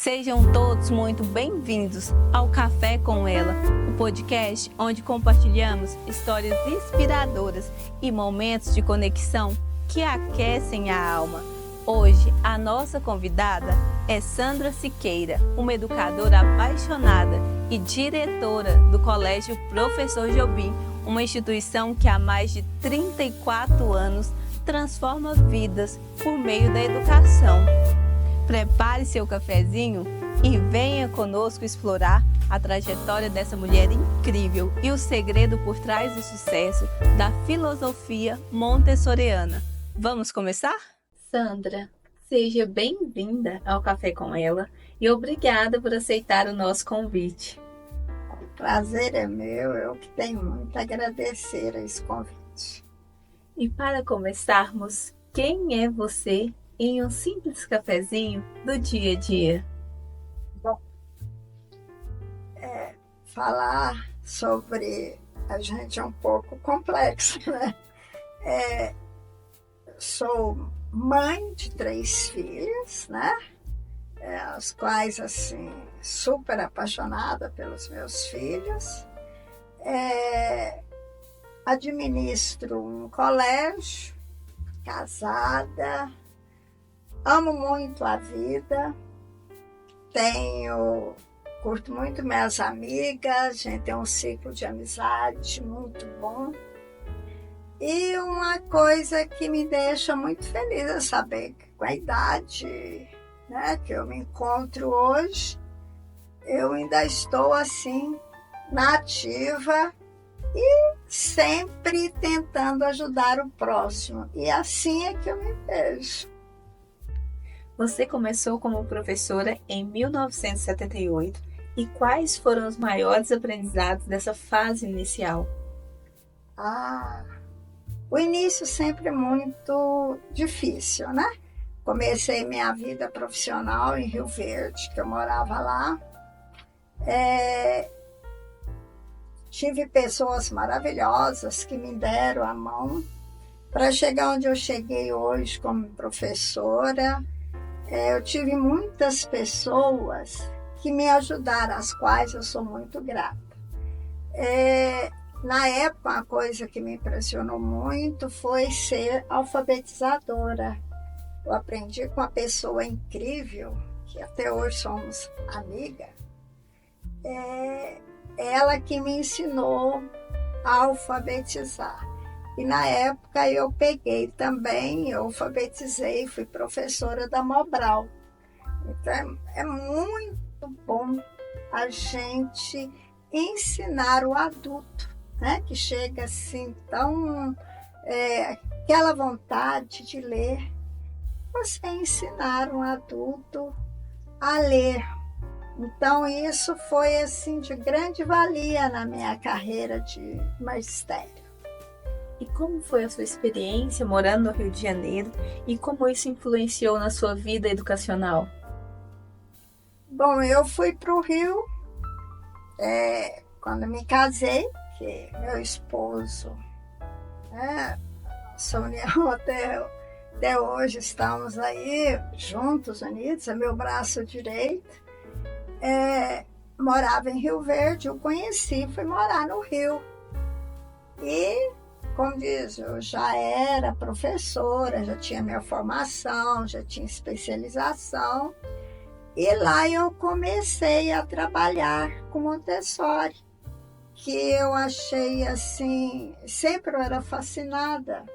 Sejam todos muito bem-vindos ao Café com Ela, o podcast onde compartilhamos histórias inspiradoras e momentos de conexão que aquecem a alma. Hoje, a nossa convidada é Sandra Siqueira, uma educadora apaixonada e diretora do Colégio Professor Jobim, uma instituição que há mais de 34 anos transforma vidas por meio da educação. Prepare seu cafezinho e venha conosco explorar a trajetória dessa mulher incrível e o segredo por trás do sucesso da filosofia montessoriana. Vamos começar? Sandra, seja bem-vinda ao Café com Ela e obrigada por aceitar o nosso convite. O prazer é meu, eu que tenho muito a agradecer a esse convite. E para começarmos, quem é você em um simples cafezinho do dia a dia? Bom, falar sobre a gente é um pouco complexo, né? Sou mãe de 3 filhas, né? As quais, assim, super apaixonada pelos meus filhos. Administro um colégio, casada, amo muito a vida, curto muito minhas amigas, a gente tem um ciclo de amizade muito bom. E uma coisa que me deixa muito feliz é saber que com a idade, né, que eu me encontro hoje, eu ainda estou assim, na ativa e sempre tentando ajudar o próximo. E assim é que eu me vejo. Você começou como professora em 1978 e quais foram os maiores aprendizados dessa fase inicial? O início sempre é muito difícil, né? Comecei minha vida profissional em Rio Verde, que eu morava lá. Tive pessoas maravilhosas que me deram a mão para chegar onde eu cheguei hoje como professora. Eu tive muitas pessoas que me ajudaram, às quais eu sou muito grata. Na época, uma coisa que me impressionou muito foi ser alfabetizadora. Eu aprendi com uma pessoa incrível, que até hoje somos amigas. Ela que me ensinou a alfabetizar. E na época eu peguei também, eu alfabetizei, fui professora da Mobral. Então é muito bom a gente ensinar o adulto, né? Que chega assim tão... aquela vontade de ler. Você ensinar um adulto a ler. Então isso foi assim de grande valia na minha carreira de magistério. E como foi a sua experiência morando no Rio de Janeiro e como isso influenciou na sua vida educacional? Bom, eu fui para o Rio quando me casei, que meu esposo, essa união até hoje estamos aí juntos, unidos, é meu braço direito. Morava em Rio Verde, eu conheci, fui morar no Rio. E, como diz, eu já era professora, já tinha minha formação, já tinha especialização. E lá eu comecei a trabalhar com Montessori, que eu achei assim, sempre eu era fascinada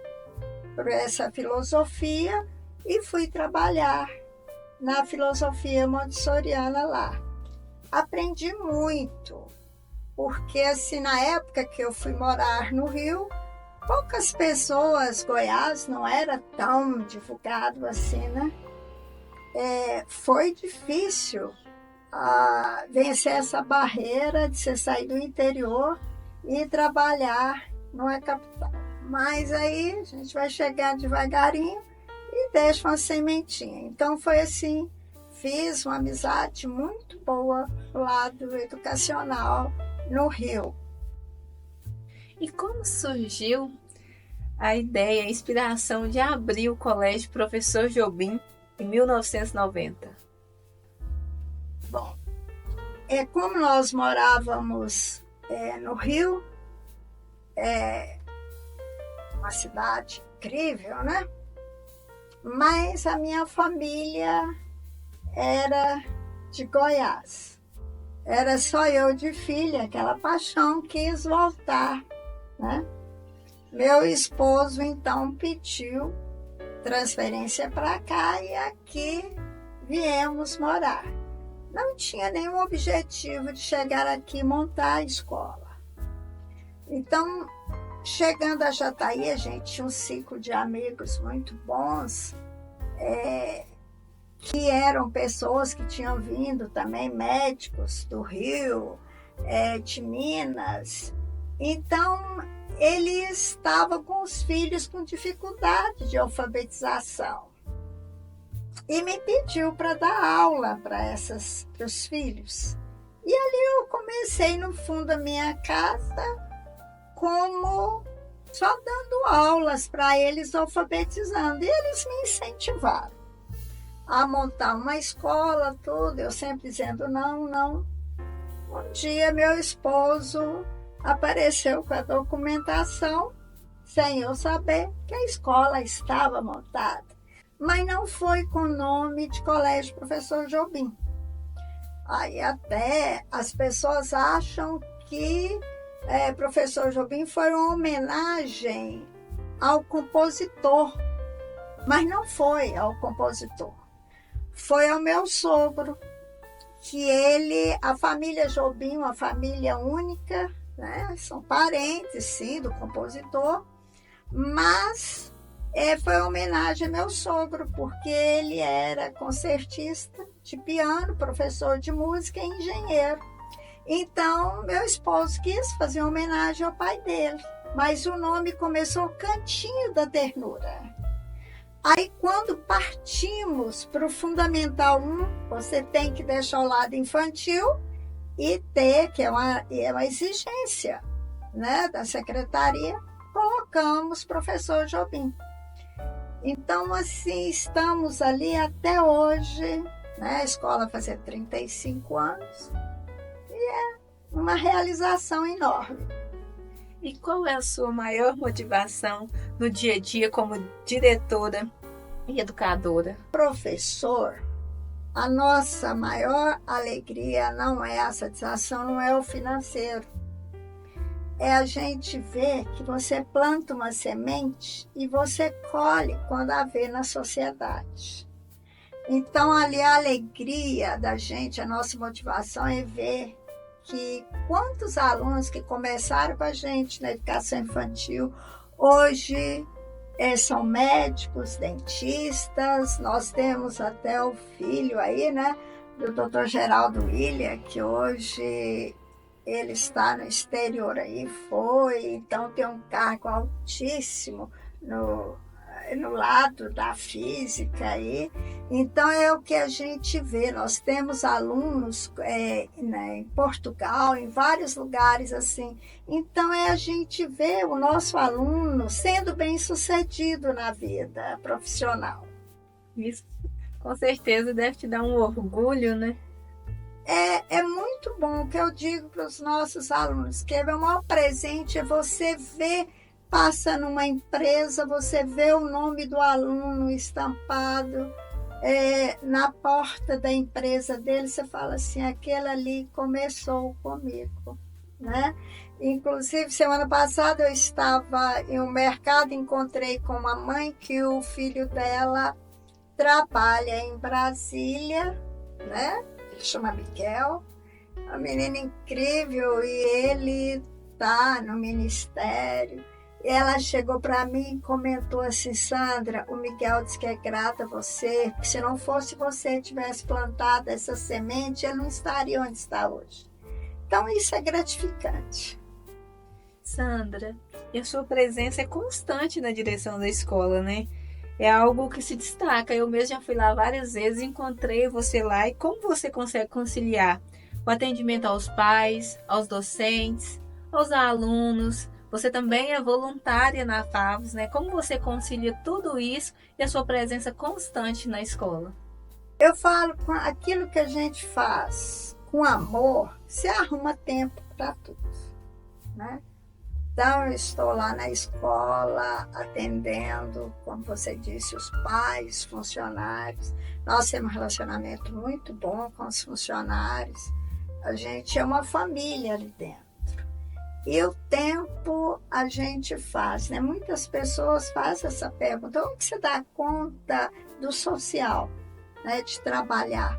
por essa filosofia e fui trabalhar na filosofia montessoriana lá. Aprendi muito, porque assim, na época que eu fui morar no Rio, poucas pessoas, Goiás não era tão divulgado assim, né? Foi difícil vencer essa barreira de você sair do interior e trabalhar numa capital. Mas aí a gente vai chegar devagarinho e deixa uma sementinha. Então foi assim, fiz uma amizade muito boa do lado educacional no Rio. E como surgiu a ideia, a inspiração de abrir o Colégio Professor Jobim em 1990? Bom, como nós morávamos no Rio, uma cidade incrível, né? Mas a minha família era de Goiás. Era só eu de filha, aquela paixão, quis voltar, né? Meu esposo, então, pediu transferência para cá e aqui viemos morar. Não tinha nenhum objetivo de chegar aqui e montar a escola. Então, chegando a Jataí, a gente tinha um ciclo de amigos muito bons, que eram pessoas que tinham vindo também, médicos do Rio, de Minas. Então, ele estava com os filhos com dificuldade de alfabetização. E me pediu para dar aula para os filhos. E ali eu comecei no fundo da minha casa, como só dando aulas para eles, alfabetizando. E eles me incentivaram a montar uma escola, tudo. Eu sempre dizendo não, não. Um dia meu esposo apareceu com a documentação, sem eu saber que a escola estava montada. Mas não foi com o nome de Colégio Professor Jobim. Aí até as pessoas acham que Professor Jobim foi uma homenagem ao compositor, mas não foi ao compositor. Foi ao meu sogro, que a família Jobim, uma família única, né? São parentes, sim, do compositor, mas foi uma homenagem ao meu sogro, porque ele era concertista de piano, professor de música e engenheiro. Então, meu esposo quis fazer uma homenagem ao pai dele, mas o nome começou Cantinho da Ternura. Aí, quando partimos para o Fundamental 1, você tem que deixar o lado infantil e ter, que é uma exigência, né, da secretaria, colocamos professor Jobim. Então, assim, estamos ali até hoje, né, a escola fazer 35 anos, e é uma realização enorme. E qual é a sua maior motivação no dia a dia como diretora e educadora? Professor, a nossa maior alegria não é a satisfação, não é o financeiro. É a gente ver que você planta uma semente e você colhe quando a vê na sociedade. Então, ali a alegria da gente, a nossa motivação é ver que quantos alunos que começaram com a gente na educação infantil, hoje são médicos, dentistas. Nós temos até o filho aí, né, do Dr. Geraldo William, que hoje ele está no exterior aí, então tem um cargo altíssimo no lado da física aí. Então é o que a gente vê. Nós temos alunos em Portugal, em vários lugares assim. Então a gente vê o nosso aluno sendo bem sucedido na vida profissional. Isso com certeza deve te dar um orgulho, né? É muito bom. O que eu digo para os nossos alunos, que o maior presente é você ver, passa numa empresa, você vê o nome do aluno estampado na porta da empresa dele, você fala assim, aquele ali começou comigo, né? Inclusive, semana passada eu estava em um mercado, encontrei com uma mãe que o filho dela trabalha em Brasília, né? Ele chama Miguel, uma menina incrível, e ele está no ministério. E ela chegou para mim e comentou assim, Sandra, o Miguel disse que é grato a você, porque se não fosse você tivesse plantado essa semente, ele não estaria onde está hoje. Então isso é gratificante. Sandra, e a sua presença é constante na direção da escola, né? É algo que se destaca. Eu mesmo já fui lá várias vezes, encontrei você lá. E como você consegue conciliar o atendimento aos pais, aos docentes, aos alunos? Você também é voluntária na FAVES, né? Como você concilia tudo isso e a sua presença constante na escola? Eu falo, com aquilo que a gente faz com amor, você arruma tempo para tudo, né? Então, eu estou lá na escola, atendendo, como você disse, os pais, funcionários. Nós temos um relacionamento muito bom com os funcionários. A gente é uma família ali dentro. E o tempo a gente faz, né? Muitas pessoas fazem essa pergunta: onde você dá conta do social, né? De trabalhar?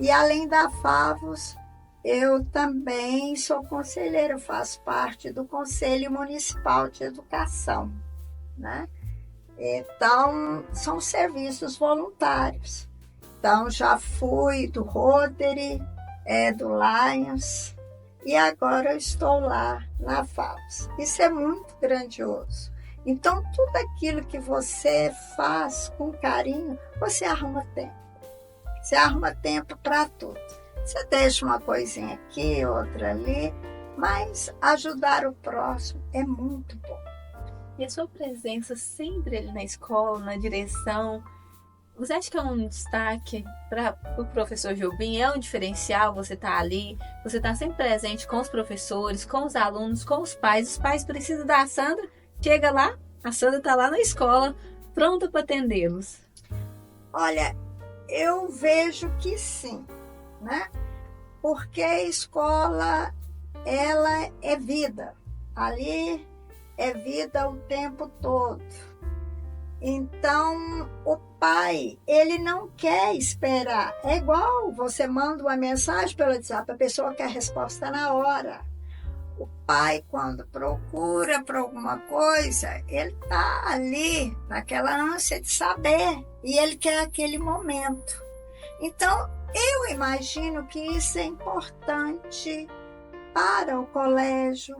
E além da Favos, eu também sou conselheira, faço parte do Conselho Municipal de Educação, né? Então, são serviços voluntários. Então, já fui do Rotary, do Lions, e agora eu estou lá na Favos. Isso é muito grandioso. Então, tudo aquilo que você faz com carinho, você arruma tempo. Você arruma tempo para tudo. Você deixa uma coisinha aqui, outra ali, mas ajudar o próximo é muito bom. E a sua presença sempre ali na escola, na direção, você acha que é um destaque para o professor Jobim? É um diferencial você estar ali, você estar sempre presente com os professores, com os alunos, com os pais. Os pais precisam da Sandra, chega lá, a Sandra está lá na escola, pronta para atendê-los. Olha, eu vejo que sim, né? Porque a escola, ela é vida. Ali é vida o tempo todo. Então, o pai, ele não quer esperar. É igual você manda uma mensagem pelo WhatsApp, a pessoa quer a resposta na hora. O pai, quando procura por alguma coisa, ele está ali, naquela ânsia de saber, e ele quer aquele momento. Então, eu imagino que isso é importante para o colégio,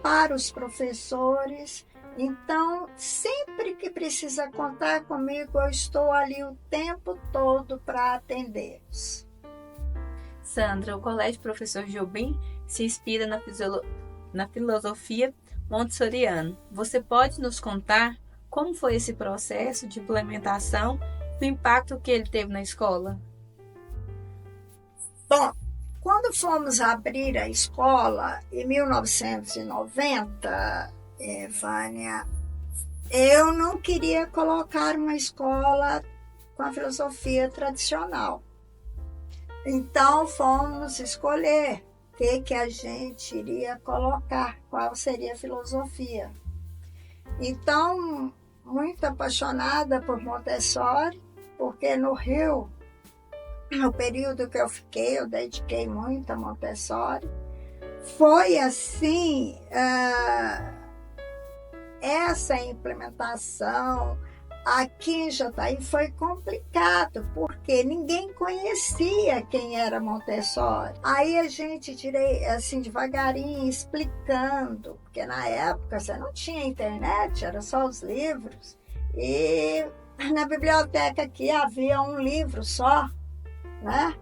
para os professores. Então, sempre que precisa contar comigo, eu estou ali o tempo todo para atendê-los. Sandra, o Colégio Professor Jobim se inspira na filosofia montessoriana. Você pode nos contar como foi esse processo de implementação e o impacto que ele teve na escola? Bom, quando fomos abrir a escola, em 1990, Vânia, eu não queria colocar uma escola com a filosofia tradicional. Então, fomos escolher o que a gente iria colocar, qual seria a filosofia. Então, muito apaixonada por Montessori, porque no Rio, no período que eu fiquei, eu dediquei muito a Montessori. Foi assim, essa implementação aqui em Jataí foi complicado, porque ninguém conhecia quem era Montessori. Aí a gente, assim, devagarinho, explicando, porque na época você não tinha internet, era só os livros. E na biblioteca aqui havia um livro só, né,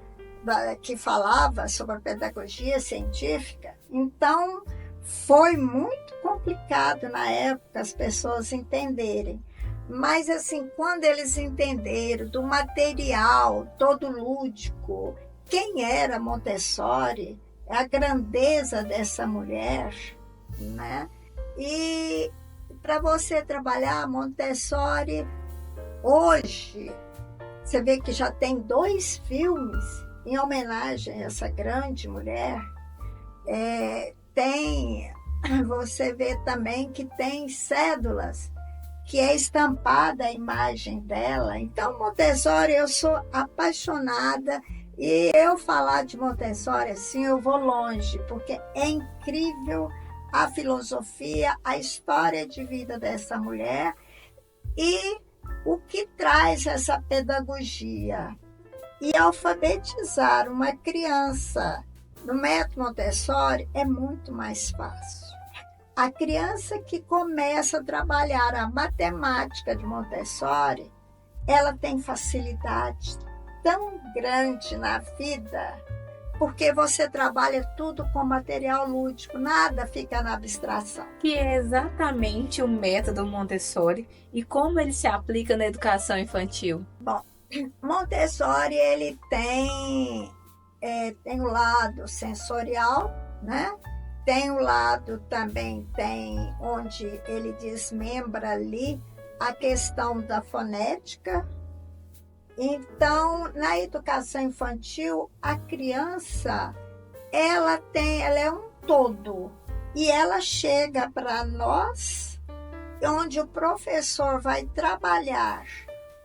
que falava sobre a pedagogia científica. Então, foi muito complicado na época as pessoas entenderem. Mas, assim, quando eles entenderam do material todo lúdico, quem era Montessori, a grandeza dessa mulher, né? E para você trabalhar Montessori, hoje, você vê que já tem 2 filmes em homenagem a essa grande mulher. Você vê também que tem cédulas que é estampada a imagem dela. Então, Montessori, eu sou apaixonada, e eu falar de Montessori assim, eu vou longe, porque é incrível a filosofia, a história de vida dessa mulher e o que traz essa pedagogia. E alfabetizar uma criança no método Montessori é muito mais fácil. A criança que começa a trabalhar a matemática de Montessori, ela tem facilidade tão grande na vida, porque você trabalha tudo com material lúdico, nada fica na abstração. Que é exatamente o método Montessori e como ele se aplica na educação infantil? Bom, Montessori, ele tem o lado sensorial, né? Tem o lado também, tem onde ele desmembra ali a questão da fonética. Então, na educação infantil, a criança, ela é um todo. E ela chega para nós, onde o professor vai trabalhar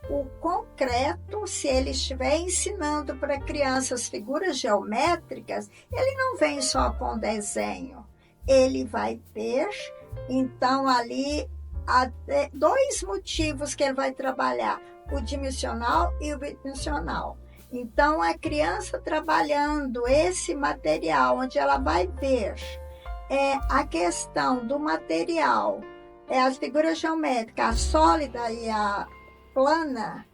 o concreto. Se ele estiver ensinando para crianças figuras geométricas, ele não vem só com desenho. Ele vai ter, então, ali, dois motivos que ele vai trabalhar: o dimensional e o bidimensional. Então, a criança trabalhando esse material, onde ela vai ver a questão do material, as figuras geométricas, a sólida e a plana,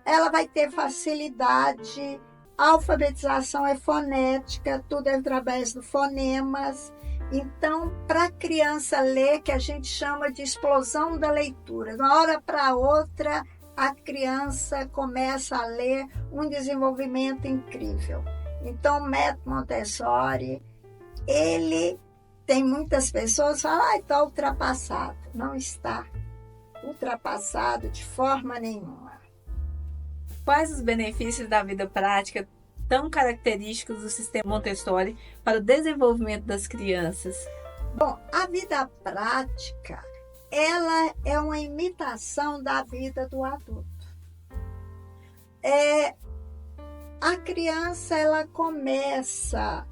ela vai ter facilidade. A alfabetização é fonética, tudo é através dos fonemas. Então, para a criança ler, que a gente chama de explosão da leitura, de uma hora para outra, a criança começa a ler, um desenvolvimento incrível. Então, o método Montessori, ele tem muitas pessoas que falam, está ultrapassado. Não está ultrapassado de forma nenhuma. Quais os benefícios da vida prática tão característicos do sistema Montessori para o desenvolvimento das crianças? Bom, a vida prática, ela é uma imitação da vida do adulto. A criança, ela começa,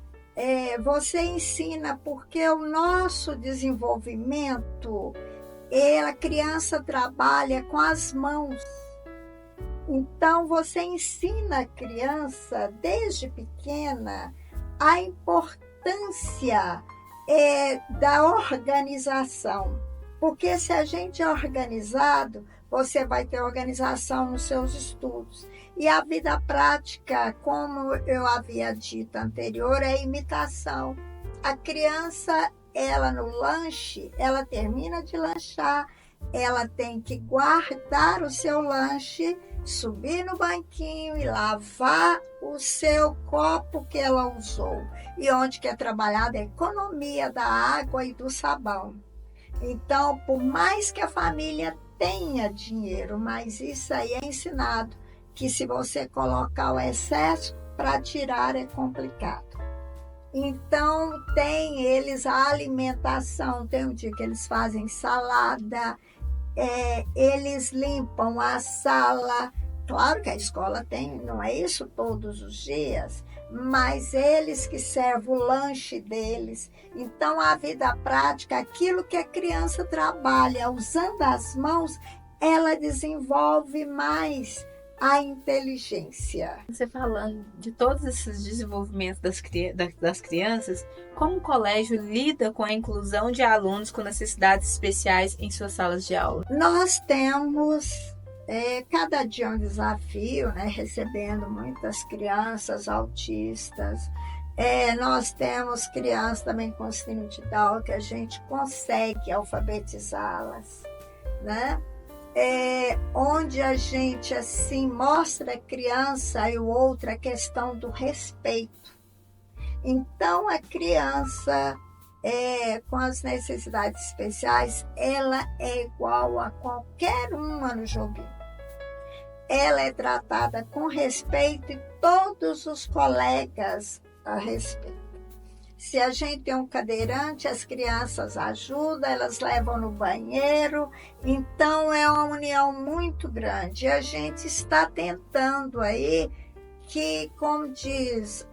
você ensina, porque o nosso desenvolvimento, a criança trabalha com as mãos. Então, você ensina a criança, desde pequena, a importância da organização. Porque se a gente é organizado, você vai ter organização nos seus estudos. E a vida prática, como eu havia dito anterior, é imitação. A criança, ela no lanche, ela termina de lanchar, ela tem que guardar o seu lanche, subir no banquinho e lavar o seu copo que ela usou. E onde que é trabalhada a economia da água e do sabão. Então, por mais que a família tenha dinheiro, mas isso aí é ensinado, que se você colocar o excesso, para tirar é complicado. Então, tem eles a alimentação, tem um dia que eles fazem salada, eles limpam a sala. Claro que a escola tem, não é isso todos os dias, mas eles que servem o lanche deles. Então, a vida prática, aquilo que a criança trabalha usando as mãos, ela desenvolve mais a inteligência. Você falando de todos esses desenvolvimentos das crianças, como o colégio lida com a inclusão de alunos com necessidades especiais em suas salas de aula? Nós temos cada dia um desafio, né? Recebendo muitas crianças autistas. Nós temos crianças também com síndrome de Down, que a gente consegue alfabetizá-las, né? Onde a gente assim mostra a criança e o outro a questão do respeito. Então, a criança com as necessidades especiais, ela é igual a qualquer uma no joguinho. Ela é tratada com respeito e todos os colegas a respeito. Se a gente tem um cadeirante, as crianças ajudam, elas levam no banheiro. Então, é uma união muito grande. E a gente está tentando aí que, como diz,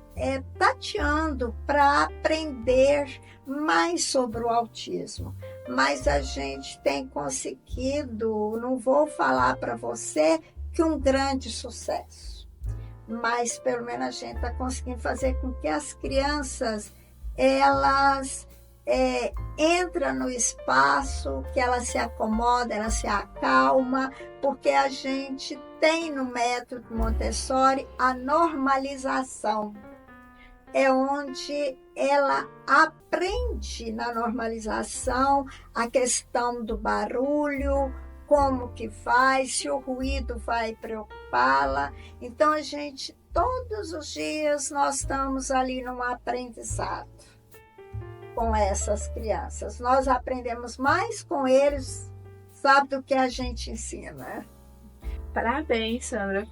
tateando para aprender mais sobre o autismo. Mas a gente tem conseguido, não vou falar para você que um grande sucesso, mas pelo menos a gente está conseguindo fazer com que as crianças elas entram no espaço, que ela se acomoda, ela se acalma, porque a gente tem no método Montessori a normalização. É onde ela aprende na normalização a questão do barulho, como que faz, se o ruído vai preocupá-la. Então, todos os dias, nós estamos ali num aprendizado com essas crianças. Nós aprendemos mais com eles, sabe, do que a gente ensina. Parabéns, Sandra,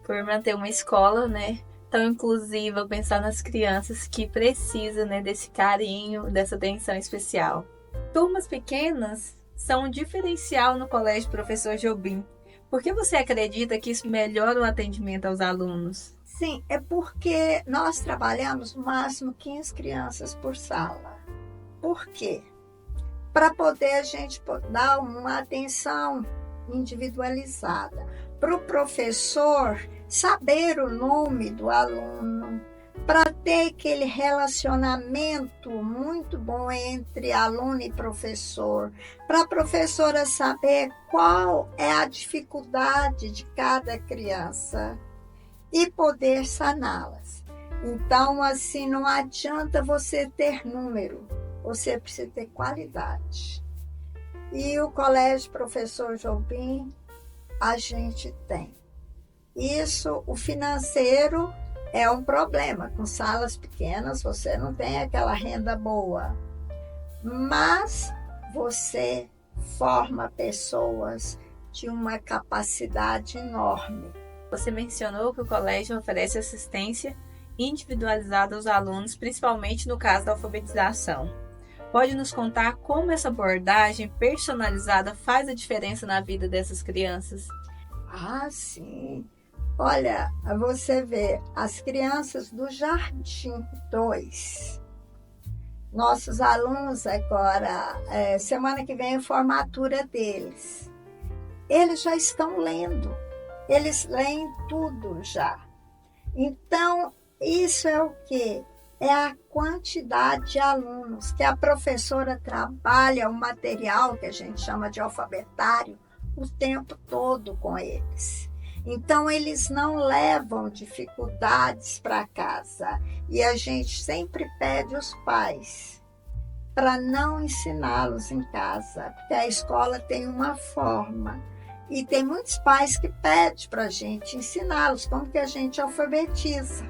por manter uma escola, né, tão inclusiva, pensar nas crianças que precisam, né, desse carinho, dessa atenção especial. Turmas pequenas são um diferencial no Colégio Professor Jobim. Por que você acredita que isso melhora o atendimento aos alunos? Sim, é porque nós trabalhamos no máximo 15 crianças por sala. Por quê? Para poder a gente dar uma atenção individualizada. Para o professor saber o nome do aluno, para ter aquele relacionamento muito bom entre aluno e professor, para a professora saber qual é a dificuldade de cada criança e poder saná-las. Então, assim, não adianta você ter número, você precisa ter qualidade. E o Colégio Professor Jobim, a gente tem. Isso, o financeiro é um problema. Com salas pequenas, você não tem aquela renda boa. Mas você forma pessoas de uma capacidade enorme. Você mencionou que o colégio oferece assistência individualizada aos alunos, principalmente no caso da alfabetização. Pode nos contar como essa abordagem personalizada faz a diferença na vida dessas crianças? Ah, sim. Olha, você vê, as crianças do Jardim 2, nossos alunos agora, semana que vem é a formatura deles. Eles já estão lendo, eles leem tudo já. Então, isso é o quê? É a quantidade de alunos que a professora trabalha o material que a gente chama de alfabetário o tempo todo com eles. Então, eles não levam dificuldades para casa. E a gente sempre pede aos pais para não ensiná-los em casa, porque a escola tem uma forma. E tem muitos pais que pedem para a gente ensiná-los como que a gente alfabetiza.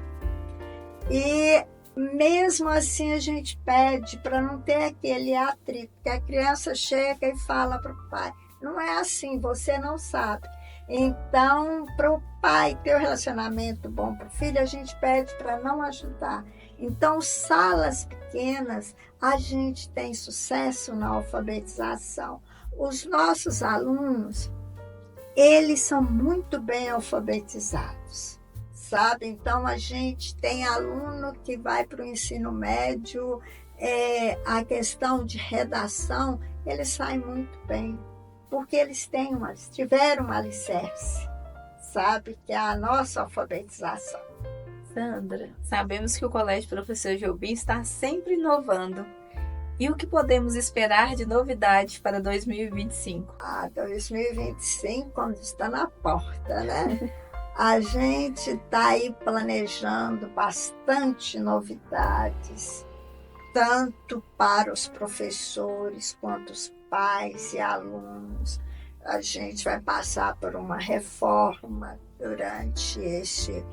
E mesmo assim a gente pede para não ter aquele atrito, que a criança chega e fala para o pai, não é assim, você não sabe. Então, para o pai ter um relacionamento bom para o filho, a gente pede para não ajudar. Então, salas pequenas, a gente tem sucesso na alfabetização. Os nossos alunos, eles são muito bem alfabetizados, sabe? Então, a gente tem aluno que vai para o ensino médio, a questão de redação, eles saem muito bem, porque eles tiveram um alicerce, sabe? Que é a nossa alfabetização. Sandra, sabemos que o Colégio Professor Jobim está sempre inovando. E o que podemos esperar de novidade para 2025? 2025, quando está na porta, né? A gente está aí planejando bastante novidades, tanto para os professores quanto os pais e alunos. A gente vai passar por uma reforma durante este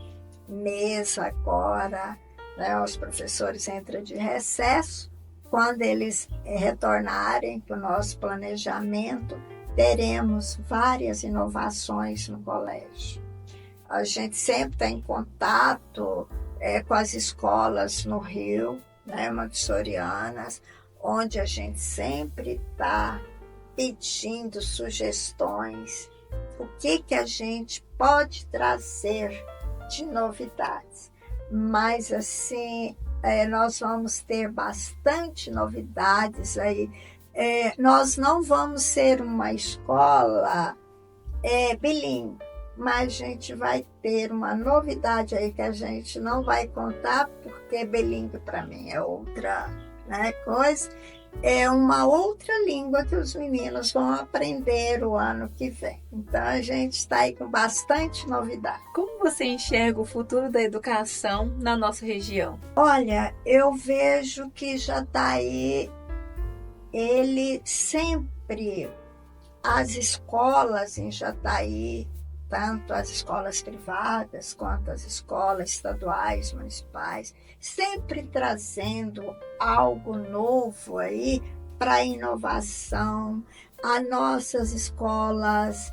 mês agora, né? Os professores entram de recesso. Quando eles retornarem para o nosso planejamento, teremos várias inovações no colégio. A gente sempre está em contato com as escolas no Rio, né, montessorianas, onde a gente sempre está pedindo sugestões, o que a gente pode trazer de novidades. Mas, assim, nós vamos ter bastante novidades aí. Nós não vamos ser uma escola bilíngue, mas a gente vai ter uma novidade aí que a gente não vai contar, porque bilíngue para mim é outra, né, coisa. É uma outra língua que os meninos vão aprender o ano que vem. Então, a gente está aí com bastante novidade. Como você enxerga o futuro da educação na nossa região? Olha, eu vejo que já está aí, ele sempre as escolas em Jataí, tanto as escolas privadas quanto as escolas estaduais, municipais, sempre trazendo algo novo aí para inovação. As nossas escolas,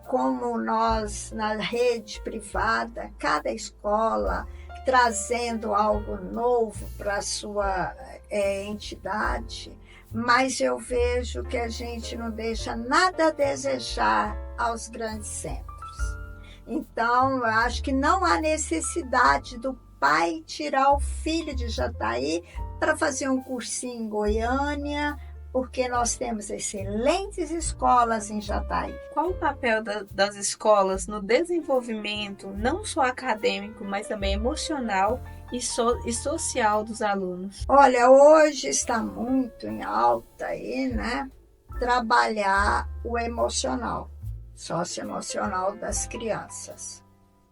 como nós na rede privada, cada escola trazendo algo novo para a sua entidade, mas eu vejo que a gente não deixa nada a desejar aos grandes centros. Então, eu acho que não há necessidade do pai tirar o filho de Jataí para fazer um cursinho em Goiânia, porque nós temos excelentes escolas em Jataí. Qual o papel das escolas no desenvolvimento, não só acadêmico, mas também emocional e social dos alunos? Olha, hoje está muito em alta aí, né? Trabalhar o emocional, socioemocional das crianças.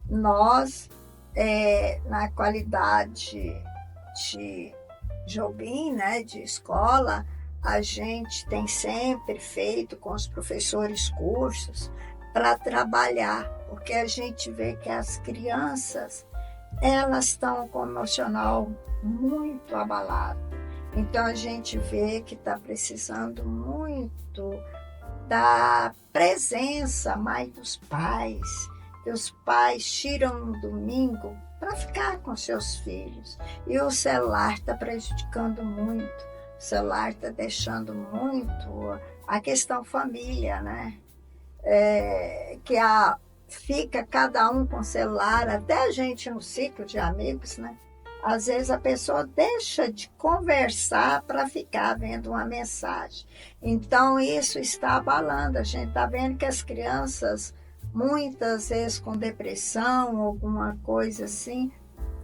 Nós, na qualidade de Jobim, né, de escola, a gente tem sempre feito com os professores cursos para trabalhar, porque a gente vê que as crianças, elas estão com o emocional muito abalado. Então a gente vê que está precisando muito da presença mais dos pais, que os pais tiram no domingo para ficar com seus filhos. E o celular está prejudicando muito. O celular está deixando muito a questão família, né? Fica cada um com celular, até a gente no ciclo de amigos, né? Às vezes a pessoa deixa de conversar para ficar vendo uma mensagem. Então isso está abalando. A gente está vendo que as crianças, muitas vezes com depressão, alguma coisa assim,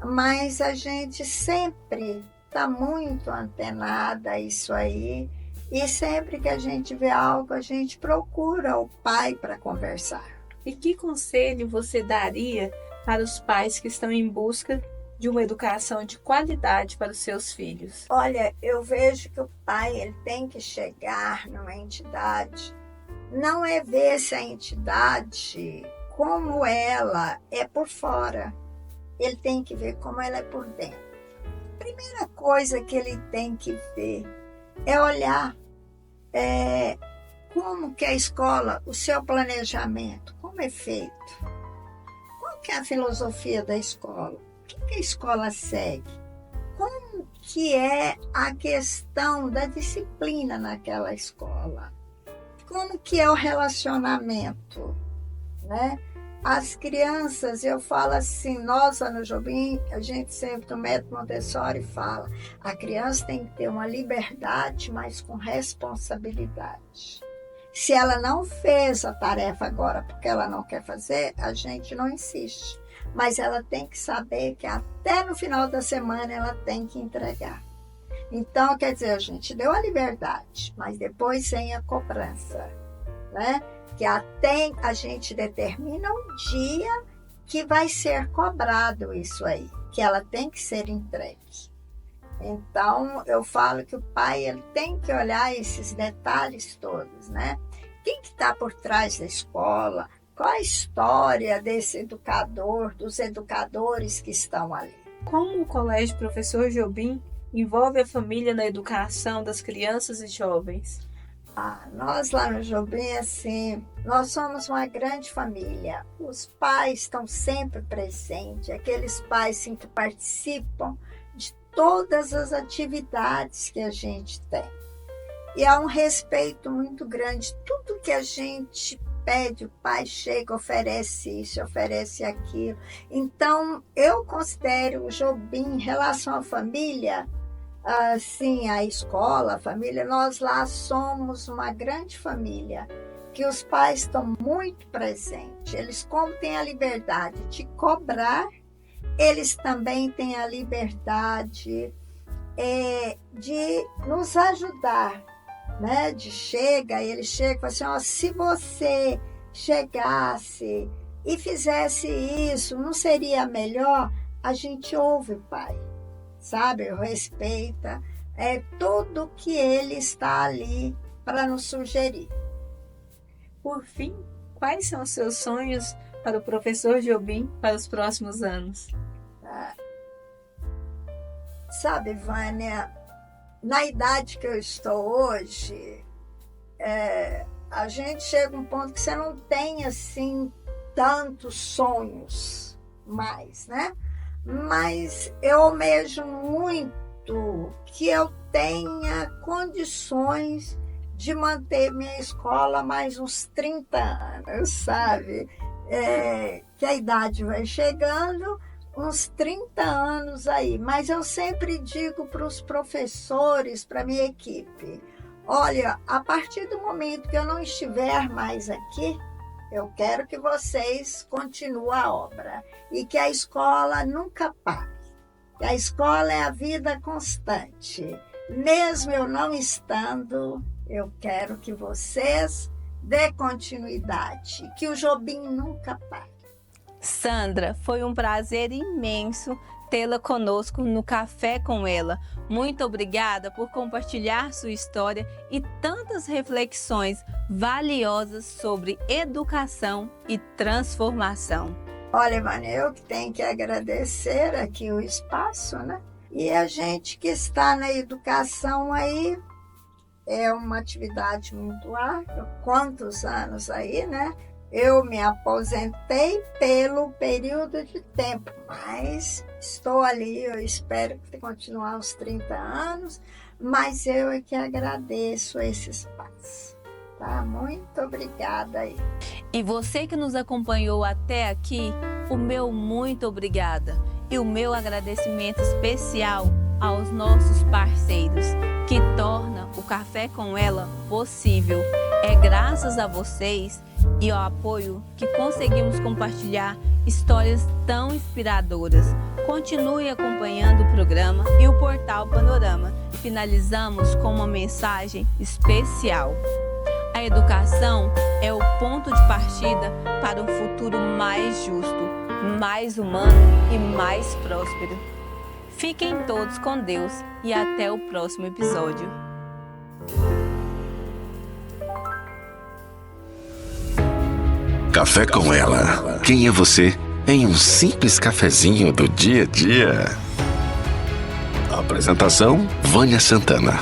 mas a gente sempre está muito antenada a isso aí, e sempre que a gente vê algo, a gente procura o pai para conversar. E que conselho você daria para os pais que estão em busca de uma educação de qualidade para os seus filhos? Olha, eu vejo que o pai ele tem que chegar numa entidade, não é ver se a entidade, como ela é por fora, ele tem que ver como ela é por dentro. Primeira coisa que ele tem que ver é olhar como que a escola, o seu planejamento, como é feito, qual que é a filosofia da escola, o que a escola segue, como que é a questão da disciplina naquela escola, como que é o relacionamento, né? As crianças, eu falo assim, nós lá no Jobim, a gente sempre no método Montessori fala, a criança tem que ter uma liberdade, mas com responsabilidade. Se ela não fez a tarefa agora porque ela não quer fazer, a gente não insiste. Mas ela tem que saber que até no final da semana ela tem que entregar. Então, quer dizer, a gente deu a liberdade, mas depois vem a cobrança, né? Que até a gente determina um dia que vai ser cobrado isso aí, que ela tem que ser entregue. Então, eu falo que o pai ele tem que olhar esses detalhes todos, né? Quem que está por trás da escola? Qual a história desse educador, dos educadores que estão ali? Como o Colégio Professor Jobim envolve a família na educação das crianças e jovens? Nós lá no Jobim, assim, nós somos uma grande família. Os pais estão sempre presentes, aqueles pais assim, que participam de todas as atividades que a gente tem. E há um respeito muito grande. Tudo que a gente pede, o pai chega, oferece isso, oferece aquilo. Então, eu considero o Jobim em relação à família, assim, a escola, a família, nós lá somos uma grande família, que os pais estão muito presentes. Eles, como têm a liberdade de cobrar, eles também têm a liberdade de nos ajudar, né? Ele chega e fala assim, ó, se você chegasse e fizesse isso, não seria melhor? A gente ouve o pai, sabe? Respeita tudo que ele está ali para nos sugerir. por fim, quais são os seus sonhos para o professor Jobim para os próximos anos? Sabe, Vânia, na idade que eu estou hoje, a gente chega a um ponto que você não tem, assim, tantos sonhos mais, né? Mas eu almejo muito que eu tenha condições de manter minha escola mais uns 30 anos, sabe? Que a idade vai chegando, uns 30 anos aí. Mas eu sempre digo para os professores, para a minha equipe, olha, a partir do momento que eu não estiver mais aqui, eu quero que vocês continuem a obra e que a escola nunca pare. A escola é a vida constante. Mesmo eu não estando, eu quero que vocês dê continuidade, que o Jobim nunca pare. Sandra, foi um prazer imenso tê-la conosco no Café com Ela. Muito obrigada por compartilhar sua história e tantas reflexões valiosas sobre educação e transformação. Olha, Vânia, eu que tenho que agradecer aqui o espaço, né? E a gente que está na educação aí, é uma atividade muito árdua. Quantos anos aí, né? Eu me aposentei pelo período de tempo, mas estou ali, eu espero continuar os 30 anos, mas eu é que agradeço esse espaço, tá? Muito obrigada aí. E você que nos acompanhou até aqui, o meu muito obrigada e o meu agradecimento especial aos nossos parceiros que tornam o Café com Ela possível. É graças a vocês e ao apoio que conseguimos compartilhar histórias tão inspiradoras. Continue acompanhando o programa e o Portal Panorama. Finalizamos com uma mensagem especial. A educação é o ponto de partida para um futuro mais justo, mais humano e mais próspero. Fiquem todos com Deus e até o próximo episódio. Café com Ela. Quem é você em um simples cafezinho do dia a dia? Apresentação: Vânia Santana.